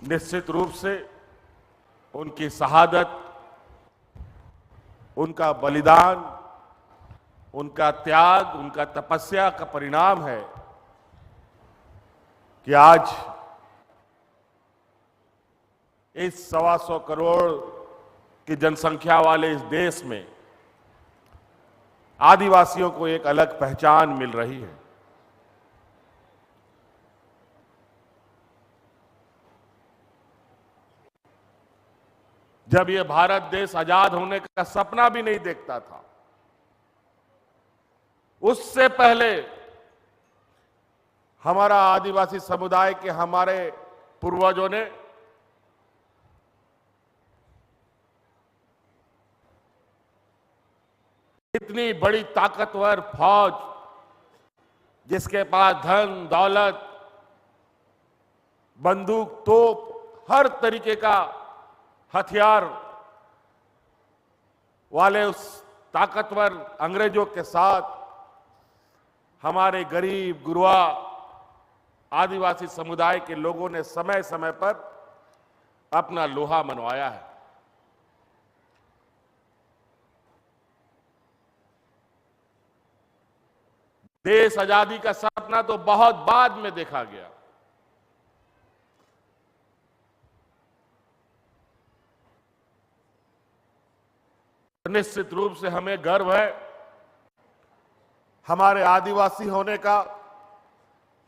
निश्चित रूप से उनकी शहादत, उनका बलिदान, उनका त्याग, उनका तपस्या का परिणाम है कि आज इस 125 करोड़ की जनसंख्या वाले इस देश में आदिवासियों को एक अलग पहचान मिल रही है। जब ये भारत देश आजाद होने का सपना भी नहीं देखता था, उससे पहले हमारा आदिवासी समुदाय के हमारे पूर्वजों ने इतनी बड़ी ताकतवर फौज, जिसके पास धन दौलत, बंदूक, तोप, हर तरीके का हथियार वाले उस ताकतवर अंग्रेजों के साथ हमारे गरीब गुरबा आदिवासी समुदाय के लोगों ने समय समय पर अपना लोहा मनवाया है। देश आजादी का सपना तो बहुत बाद में देखा गया। निश्चित रूप से हमें गर्व है हमारे आदिवासी होने का।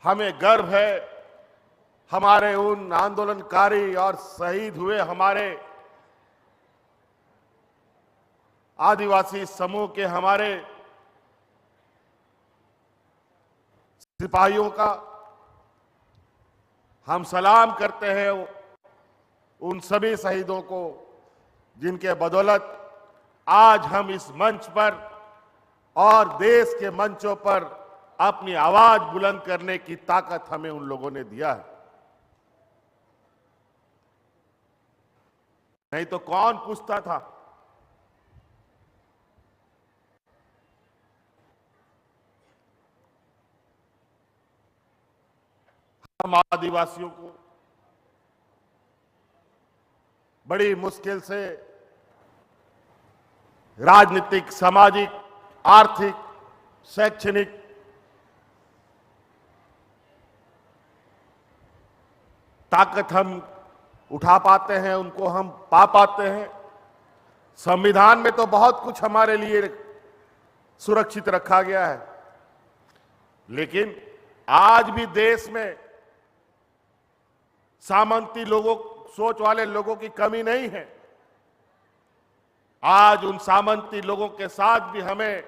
हमें गर्व है हमारे उन आंदोलनकारी और शहीद हुए हमारे आदिवासी समूह के हमारे सिपाहियों का। हम सलाम करते हैं उन सभी शहीदों को जिनके बदौलत आज हम इस मंच पर और देश के मंचों पर अपनी आवाज बुलंद करने की ताकत हमें उन लोगों ने दिया है। नहीं तो कौन पूछता था? हम आदिवासियों को बड़ी मुश्किल से राजनीतिक, सामाजिक, आर्थिक, शैक्षणिक ताकत हम उठा पाते हैं, उनको हम पा पाते हैं। संविधान में तो बहुत कुछ हमारे लिए सुरक्षित रखा गया है, लेकिन आज भी देश में सामंती लोगों, सोच वाले लोगों की कमी नहीं है। आज उन सामंती लोगों के साथ भी हमें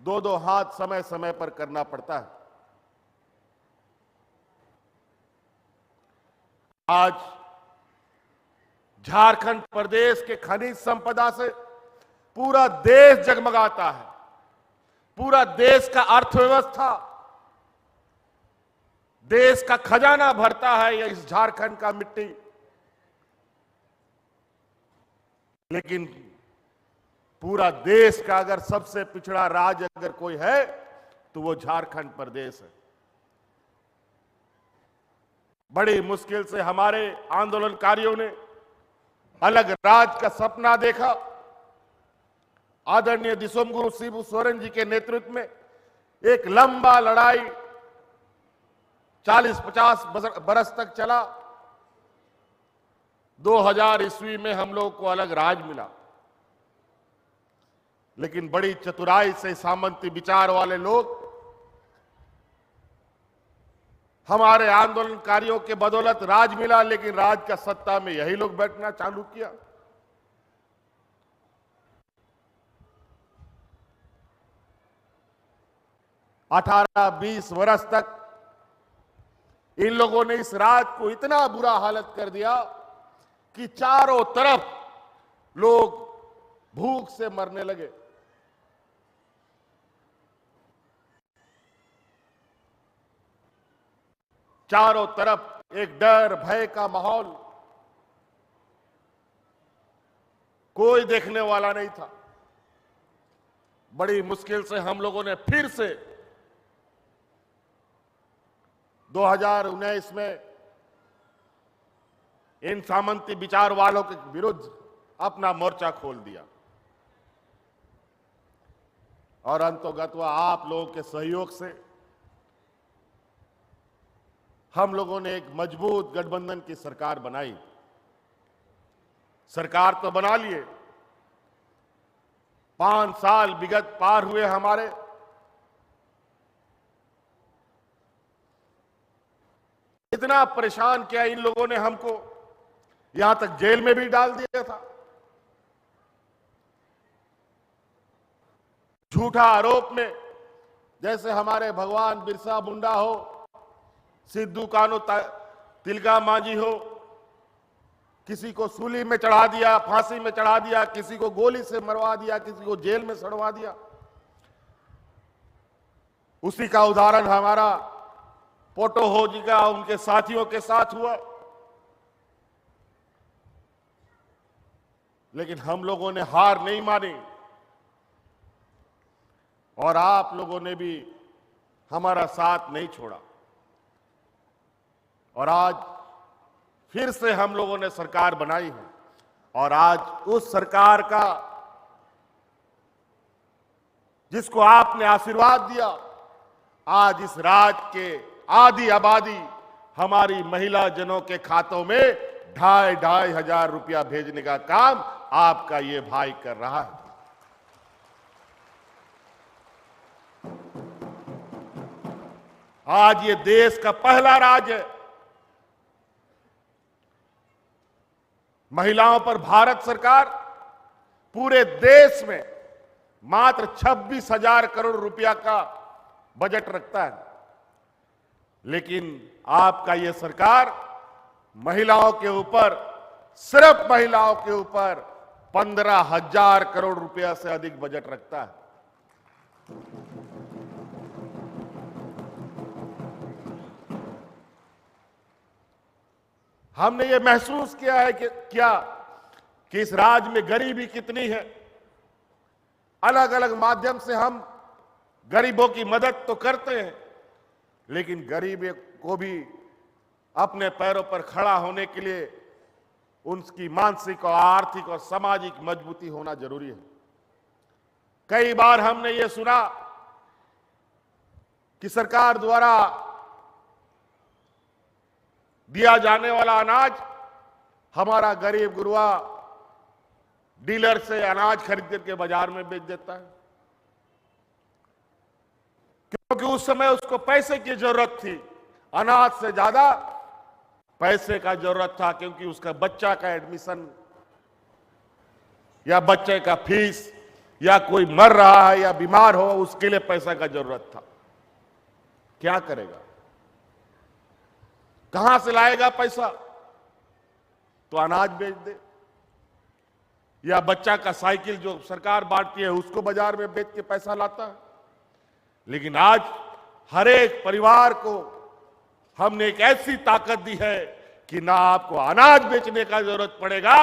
दो दो हाथ समय समय पर करना पड़ता है। आज झारखंड प्रदेश के खनिज संपदा से पूरा देश जगमगाता है। पूरा देश का अर्थव्यवस्था, देश का खजाना भरता है ये इस झारखंड का मिट्टी। लेकिन पूरा देश का अगर सबसे पिछड़ा राज्य अगर कोई है तो वो झारखंड प्रदेश है। बड़ी मुश्किल से हमारे आंदोलनकारियों ने अलग राज्य का सपना देखा। आदरणीय दिसोमगुरु शिबू सोरेन जी के नेतृत्व में एक लंबा लड़ाई 40-50 बरस तक चला। 2000 ईस्वी में हम लोग को अलग राज मिला, लेकिन बड़ी चतुराई से सामंती विचार वाले लोग हमारे आंदोलनकारियों के बदौलत राज मिला, लेकिन राज का सत्ता में यही लोग बैठना चालू किया। अठारह 20 वर्ष तक इन लोगों ने इस राज को इतना बुरा हालत कर दिया कि चारों तरफ लोग भूख से मरने लगे। चारों तरफ एक डर भय का माहौल, कोई देखने वाला नहीं था। बड़ी मुश्किल से हम लोगों ने फिर से 2019 में इन सामंती विचार वालों के विरुद्ध अपना मोर्चा खोल दिया और अंतोगत्वा आप लोगों के सहयोग से हम लोगों ने एक मजबूत गठबंधन की सरकार बनाई। सरकार तो बना लिए, 5 साल विगत पार हुए हमारे, इतना परेशान किया इन लोगों ने हमको, यहां तक जेल में भी डाल दिया था। झूठा आरोप में, जैसे हमारे भगवान बिरसा मुंडा हो, सिद्धू कान्हू तिलका मांझी हो, किसी को सूली में चढ़ा दिया, फांसी में चढ़ा दिया, किसी को गोली से मरवा दिया, किसी को जेल में सड़वा दिया। उसी का उदाहरण हमारा पोटो हो जी का उनके साथियों के साथ हुआ। लेकिन हम लोगों ने हार नहीं मानी और आप लोगों ने भी हमारा साथ नहीं छोड़ा और आज फिर से हम लोगों ने सरकार बनाई है और आज उस सरकार का जिसको आपने आशीर्वाद दिया, आज इस राज्य के आधी आबादी हमारी महिला जनों के खातों में 2,500 हजार रुपया भेजने का काम आपका ये भाई कर रहा है। आज ये देश का पहला राज्य है। महिलाओं पर भारत सरकार पूरे देश में मात्र 26,000 करोड़ रुपया का बजट रखता है, लेकिन आपका यह सरकार महिलाओं के ऊपर, सिर्फ महिलाओं के ऊपर 15,000 करोड़ रुपया से अधिक बजट रखता है। हमने ये महसूस किया है कि इस राज्य में गरीबी कितनी है। अलग अलग माध्यम से हम गरीबों की मदद तो करते हैं, लेकिन गरीब को भी अपने पैरों पर खड़ा होने के लिए उनकी मानसिक और आर्थिक और सामाजिक मजबूती होना जरूरी है। कई बार हमने ये सुना कि सरकार द्वारा दिया जाने वाला अनाज हमारा गरीब गुरुआ डीलर से अनाज खरीद करके बाजार में बेच देता है, क्योंकि उस समय उसको पैसे की जरूरत थी। अनाज से ज्यादा पैसे का जरूरत था, क्योंकि उसका बच्चा का एडमिशन या बच्चे का फीस या कोई मर रहा है या बीमार हो, उसके लिए पैसा का जरूरत था। क्या करेगा, कहां से लाएगा पैसा? तो अनाज बेच दे या बच्चा का साइकिल जो सरकार बांटती है उसको बाजार में बेच के पैसा लाता है। लेकिन आज हर एक परिवार को हमने एक ऐसी ताकत दी है कि ना आपको अनाज बेचने का जरूरत पड़ेगा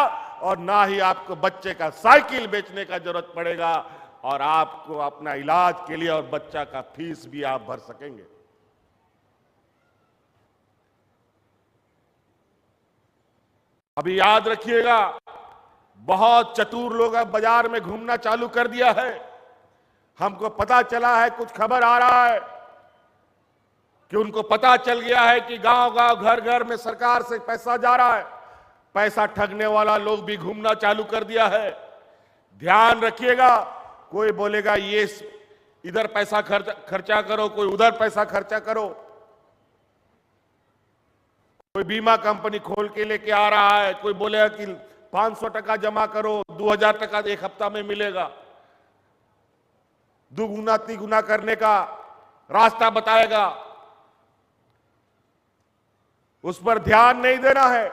और ना ही आपको बच्चे का साइकिल बेचने का जरूरत पड़ेगा, और आपको अपना इलाज के लिए और बच्चा का फीस भी आप भर सकेंगे। अभी याद रखिएगा, बहुत चतुर लोग अब बाजार में घूमना चालू कर दिया है। हमको पता चला है, कुछ खबर आ रहा है कि उनको पता चल गया है कि गांव-गांव, घर-घर में सरकार से पैसा जा रहा है। पैसा ठगने वाला लोग भी घूमना चालू कर दिया है। ध्यान रखिएगा, कोई बोलेगा ये इधर पैसा खर्चा करो, कोई उधर पैसा खर्चा करो। कोई बीमा कंपनी खोल के लेके आ रहा है, कोई बोलेगा कि 500 टका जमा करो, 2,000 टका एक हफ्ता में मिलेगा। दुगुना तिगुना करने का रास्ता बताएगा, उस पर ध्यान नहीं देना है।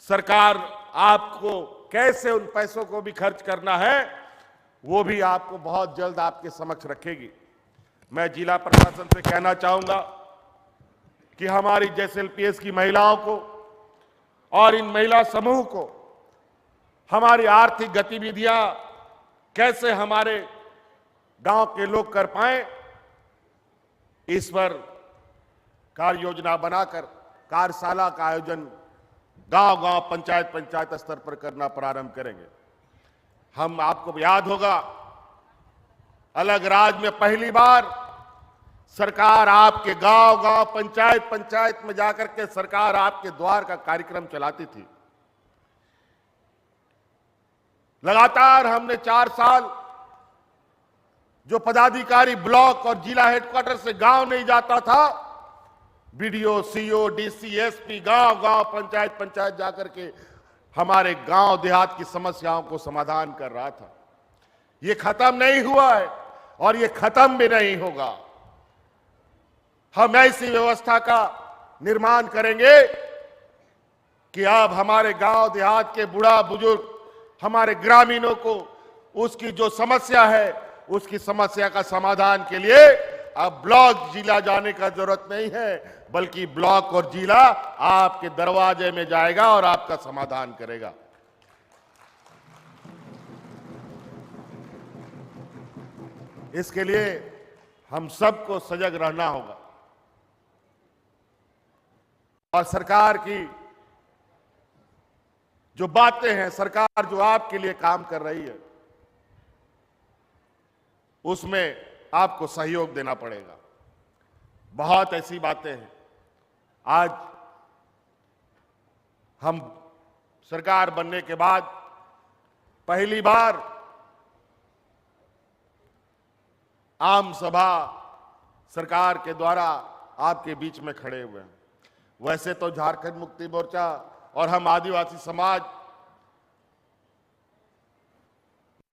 सरकार आपको कैसे उन पैसों को भी खर्च करना है, वो भी आपको बहुत जल्द आपके समक्ष रखेगी। मैं जिला प्रशासन से कहना चाहूंगा कि हमारी JSLPS की महिलाओं को और इन महिला समूह को हमारी आर्थिक गतिविधियां कैसे हमारे गांव के लोग कर पाएं, इस पर कार्य योजना बनाकर कार्यशाला का आयोजन गांव-गांव, पंचायत स्तर पर करना प्रारंभ करेंगे। हम, आपको याद होगा, अलग राज्य में पहली बार सरकार आपके गांव-गांव, पंचायत में जाकर के सरकार आपके द्वार का कार्यक्रम चलाती थी। लगातार हमने 4 साल जो पदाधिकारी ब्लॉक और जिला हेडक्वार्टर से गांव नहीं जाता था, बीडीओ, सीओ, डीसी, एसपी गांव-गांव, पंचायत जाकर के हमारे गांव देहात की समस्याओं को समाधान कर रहा था। ये खत्म नहीं हुआ है और ये खत्म भी नहीं होगा। हम ऐसी व्यवस्था का निर्माण करेंगे कि अब हमारे गांव देहात के बूढ़ा बुजुर्ग, हमारे ग्रामीणों को उसकी जो समस्या है, उसकी समस्या का समाधान के लिए अब ब्लॉक जिला जाने का जरूरत नहीं है, बल्कि ब्लॉक और जिला आपके दरवाजे में जाएगा और आपका समाधान करेगा। इसके लिए हम सबको सजग रहना होगा और सरकार की जो बातें हैं, सरकार जो आपके लिए काम कर रही है, उसमें आपको सहयोग देना पड़ेगा। बहुत ऐसी बातें हैं। आज हम सरकार बनने के बाद पहली बार आम सभा सरकार के द्वारा आपके बीच में खड़े हुए हैं। वैसे तो झारखंड मुक्ति मोर्चा और हम आदिवासी समाज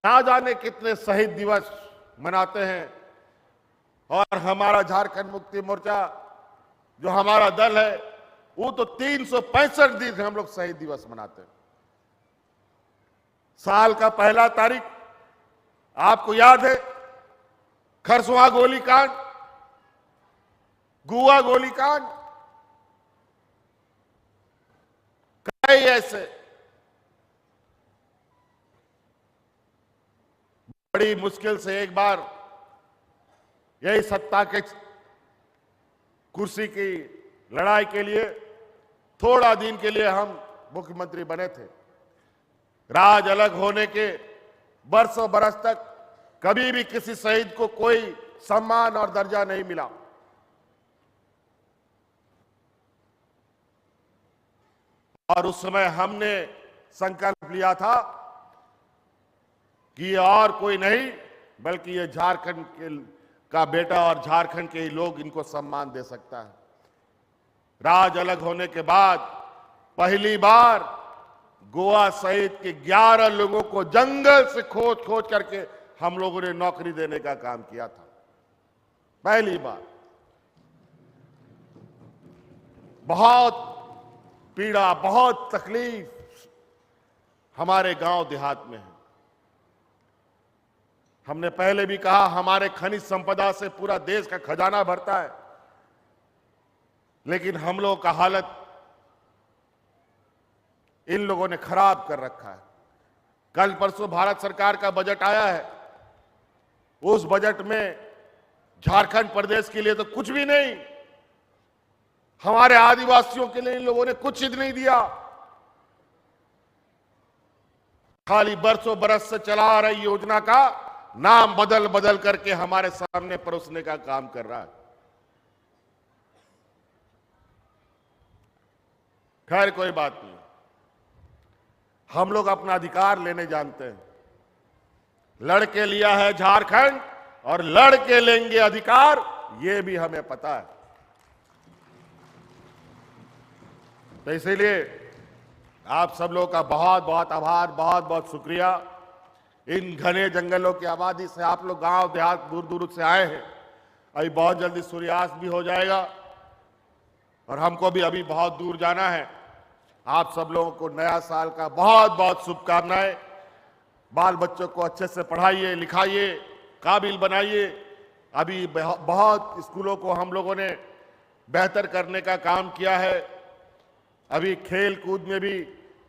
ना जाने कितने शहीद दिवस मनाते हैं, और हमारा झारखंड मुक्ति मोर्चा जो हमारा दल है वो तो 365 दिन हम लोग शहीद दिवस मनाते हैं। साल का पहला तारीख आपको याद है, खरसुआ गोलीकांड, गुआ गोलीकांड, कई ऐसे बड़ी मुश्किल से एक बार यही सत्ता के कुर्सी की लड़ाई के लिए थोड़ा दिन के लिए हम मुख्यमंत्री बने थे। राज अलग होने के बरसों बरस तक कभी भी किसी शहीद को कोई सम्मान और दर्जा नहीं मिला। और उस समय हमने संकल्प लिया था कि ये और कोई नहीं बल्कि ये झारखंड का बेटा और झारखंड के ही लोग इनको सम्मान दे सकता है। राज अलग होने के बाद पहली बार गोवा सहित के 11 लोगों को जंगल से खोज करके हम लोगों ने नौकरी देने का काम किया था, पहली बार। बहुत पीड़ा, बहुत तकलीफ हमारे गांव देहात में है। हमने पहले भी कहा, हमारे खनिज संपदा से पूरा देश का खजाना भरता है, लेकिन हम लोगों का हालत इन लोगों ने खराब कर रखा है। कल परसों भारत सरकार का बजट आया है, उस बजट में झारखंड प्रदेश के लिए तो कुछ भी नहीं, हमारे आदिवासियों के लिए इन लोगों ने कुछ ही नहीं दिया। खाली बरसों बरस से चला रही योजना का नाम बदल करके हमारे सामने परोसने का काम कर रहा है। खैर कोई बात नहीं, हम लोग अपना अधिकार लेने जानते हैं। लड़के लिया है झारखंड और लड़के लेंगे अधिकार, ये भी हमें पता है। तो इसीलिए आप सब लोगों का बहुत बहुत आभार, बहुत बहुत शुक्रिया। इन घने जंगलों की आबादी से आप लोग गांव देहात दूर दूर से आए हैं। अभी बहुत जल्दी सूर्यास्त भी हो जाएगा और हमको भी अभी बहुत दूर जाना है। आप सब लोगों को नया साल का बहुत बहुत शुभकामनाएं। बाल बच्चों को अच्छे से पढ़ाइए, लिखाइए, काबिल बनाइए। अभी बहुत स्कूलों को हम लोगों ने बेहतर करने का काम किया है। अभी खेल कूद में भी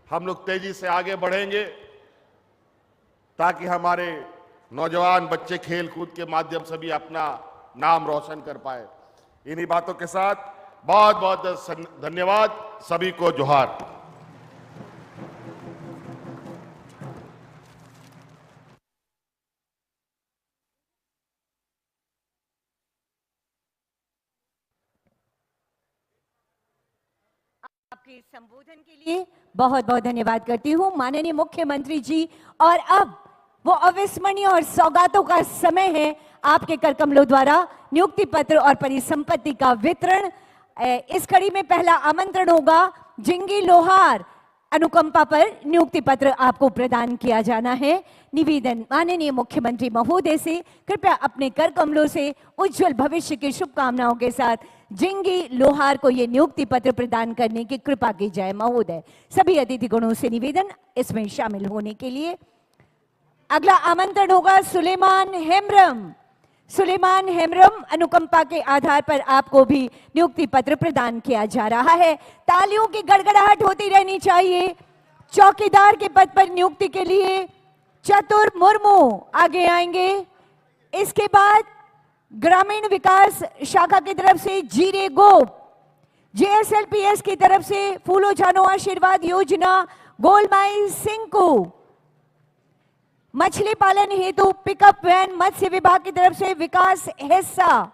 हम लोग तेजी से आगे बढ़ेंगे ताकि हमारे नौजवान बच्चे खेल कूद के माध्यम से भी अपना नाम रोशन कर पाए। इन्हीं बातों के साथ बहुत बहुत धन्यवाद। सभी को जोहार। आपके संबोधन के लिए बहुत बहुत धन्यवाद करती हूँ माननीय मुख्यमंत्री जी। और अब वो अविस्मरणीय और सौगातों का समय है। आपके कर कमलों द्वारा नियुक्ति पत्र और परिसंपत्ति का वितरण। इस कड़ी में पहला आमंत्रण होगा जिंगी लोहार अनुकंपा पर नियुक्ति पत्र आपको प्रदान किया जाना है। निवेदन माननीय मुख्यमंत्री महोदय से कृपया अपने कर कमलों से उज्जवल भविष्य की शुभकामनाओं के साथ जिंगी लोहार को यह नियुक्ति पत्र प्रदान करने की कृपा की जाए। महोदय, सभी अतिथि गणों से निवेदन इसमें शामिल होने के लिए। अगला आमंत्रण होगा सुलेमान हेम्ब्रम। सुलेमान हेम्ब्रम अनुकंपा के आधार पर आपको भी नियुक्ति पत्र प्रदान किया जा रहा है। तालियों की गड़गड़ाहट होती रहनी चाहिए। चौकीदार के पद पर नियुक्ति के लिए चतुर मुर्मू आगे आएंगे। इसके बाद ग्रामीण विकास शाखा की तरफ से जीरे गोप, जेएसएलपीएस की तरफ से फूलो जानो आशीर्वाद योजना गोलमाई सिंह को, मछली पालन हेतु पिकअप वैन मत्स्य विभाग की तरफ से विकास हिस्सा।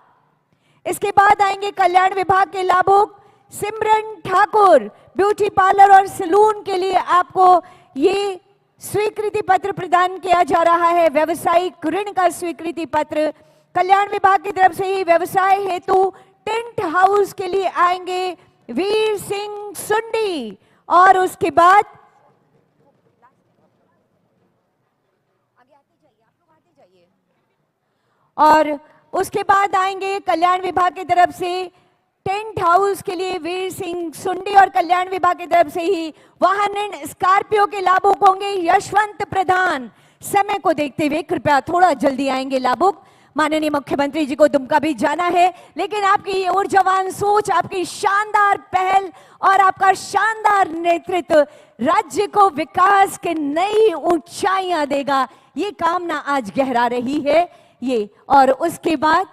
इसके बाद आएंगे कल्याण विभाग के लाभुक सिमरन ठाकुर। ब्यूटी पार्लर और सैलून के लिए आपको ये स्वीकृति पत्र प्रदान किया जा रहा है। व्यवसायिक ऋण का स्वीकृति पत्र कल्याण विभाग की तरफ से ही। व्यवसाय हेतु टेंट हाउस के लिए आएंगे वीर सिंह सुंडी। और उसके बाद आएंगे कल्याण विभाग की तरफ से टेंट हाउस के लिए वीर सिंह सुंडी। और कल्याण विभाग की तरफ से ही वाहन स्कॉर्पियो के लाभुक होंगे यशवंत प्रधान। समय को देखते हुए कृपया थोड़ा जल्दी आएंगे लाभुक। माननीय मुख्यमंत्री जी को दुमका भी जाना है, लेकिन आपकी ये ऊर्जावान सोच, आपकी शानदार पहल और आपका शानदार नेतृत्व राज्य को विकास के नई ऊंचाइयां देगा, ये कामना आज गहरा रही है ये। और उसके बाद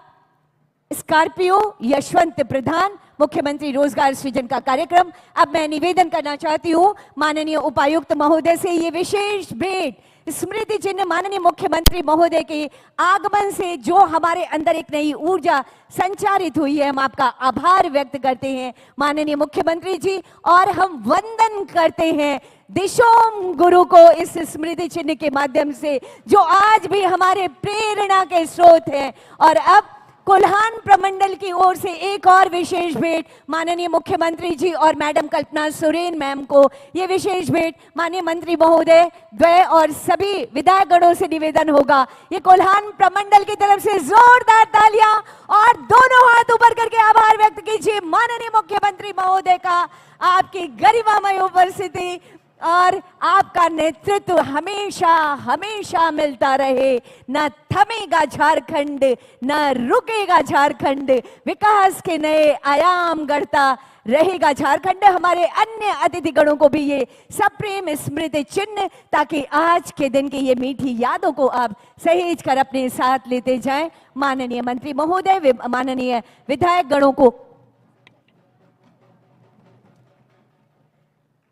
स्कॉर्पियो यशवंत प्रधान, मुख्यमंत्री रोजगार सृजन का कार्यक्रम। अब मैं निवेदन करना चाहती हूं माननीय उपायुक्त महोदय से ये विशेष भेंट स्मृति चिन्ह माननीय मुख्यमंत्री महोदय के आगमन से जो हमारे अंदर एक नई ऊर्जा संचारित हुई है, हम आपका आभार व्यक्त करते हैं माननीय मुख्यमंत्री जी। और हम वंदन करते हैं दिशोम गुरु को इस स्मृति चिन्ह के माध्यम से, जो आज भी हमारे प्रेरणा के स्रोत हैं। और अब कोल्हान प्रमंडल की ओर से एक और विशेष भेंट माननीय मुख्यमंत्री जी और मैडम कल्पना सोरेन मैम को। ये विशेष भेंट माननीय मंत्री महोदय द्वय और सभी विधायक गणों से निवेदन होगा, ये कोल्हान प्रमंडल की तरफ से जोरदार तालियां और दोनों हाथ ऊपर करके आभार व्यक्त कीजिए माननीय मुख्यमंत्री महोदय का। आपकी गरिमामय उपस्थिति और आपका नेतृत्व हमेशा हमेशा मिलता रहे। न थमेगा झारखंड, न रुकेगा झारखंड, विकास के नए आयाम गढ़ता रहेगा झारखंड। हमारे अन्य अतिथि गणों को भी ये सप्रेम स्मृति चिन्ह, ताकि आज के दिन की ये मीठी यादों को आप सहेज कर अपने साथ लेते जाएं। माननीय मंत्री महोदय, माननीय विधायक गणों को,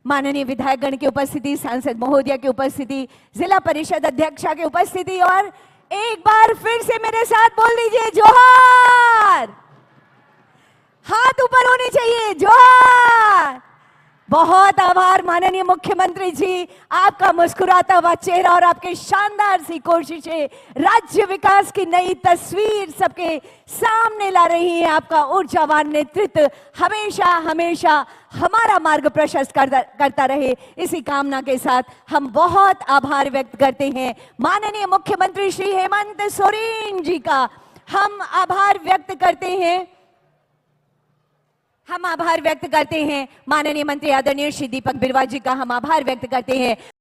माननीय विधायकगण की उपस्थिति, सांसद महोदय की उपस्थिति, जिला परिषद अध्यक्षा की उपस्थिति, और एक बार फिर से मेरे साथ बोल दीजिए जोहार। हाथ ऊपर होने चाहिए, जोहार। बहुत आभार माननीय मुख्यमंत्री जी, आपका मुस्कुराता हुआ चेहरा और आपके शानदार सी कोशिशें राज्य विकास की नई तस्वीर सबके सामने ला रही है। आपका ऊर्जावान नेतृत्व हमेशा हमेशा हमारा मार्ग प्रशस्त करता रहे, इसी कामना के साथ हम बहुत आभार व्यक्त करते हैं माननीय मुख्यमंत्री श्री हेमंत सोरेन जी का। हम आभार व्यक्त करते हैं, हम आभार व्यक्त करते हैं माननीय मंत्री आदरणीय श्री दीपक बिरुवा जी का हम आभार व्यक्त करते हैं।